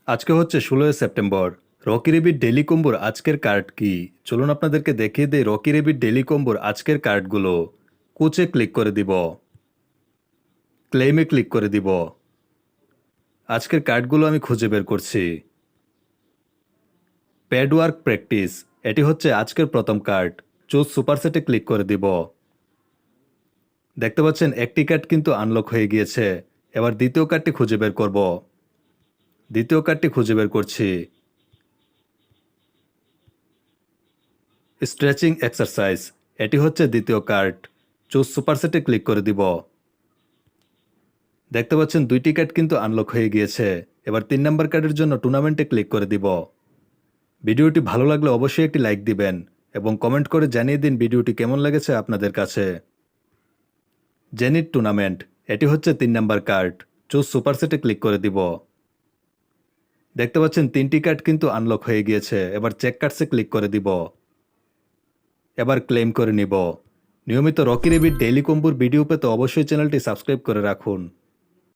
আজকে হচ্ছে 16 September. Rocky rabbit daily কম্বোর আজকের কার্ড কি? চলুন আপনাদেরকে দেখিয়ে দেই রকি রেবিট ডেইলি কম্বোর আজকের কার্ডগুলো। কোচে ক্লিক করে দিব, ক্লেইমে ক্লিক করে দিব। আজকের কার্ডগুলো আমি খুঁজে বের করছি। প্যাডওয়ার্ক প্র্যাকটিস, এটি হচ্ছে আজকের প্রথম কার্ড। চুজ সুপারসেটে ক্লিক করে দিব। দেখতে পাচ্ছেন একটি কার্ড কিন্তু আনলক হয়ে গিয়েছে। এবার দ্বিতীয় কার্ডটি খুঁজে বের করব। দ্বিতীয় কার্ডটি খুঁজে বের করছি। স্ট্রেচিং এক্সারসাইজ, এটি হচ্ছে দ্বিতীয় কার্ড। চুজ সুপারসেটে ক্লিক করে দিব। দেখতে পাচ্ছেন দুইটি কার্ড কিন্তু আনলক হয়ে গিয়েছে। এবার 3 নম্বর কার্ডের জন্য টুর্নামেন্টে ক্লিক করে দিব। ভিডিওটি ভালো লাগলে অবশ্যই একটি লাইক দিবেন এবং কমেন্ট করে জানিয়ে দিন ভিডিওটি কেমন লেগেছে আপনাদের কাছে। জেনিট টুর্নামেন্ট, এটি হচ্ছে 3 নম্বর কার্ড। চুজ সুপারসেটে ক্লিক করে দিব। দেখতে পাচ্ছেন 3টি কার্ড কিন্তু আনলক হয়ে গিয়েছে। এবার চেক কার্ডসে ক্লিক করে দিব। এবার ক্লেম করে নিব। নিয়মিত রকি রেবিট ডেইলি কম্বোর ভিডিও পেতে অবশ্যই চ্যানেলটি সাবস্ক্রাইব করে রাখুন।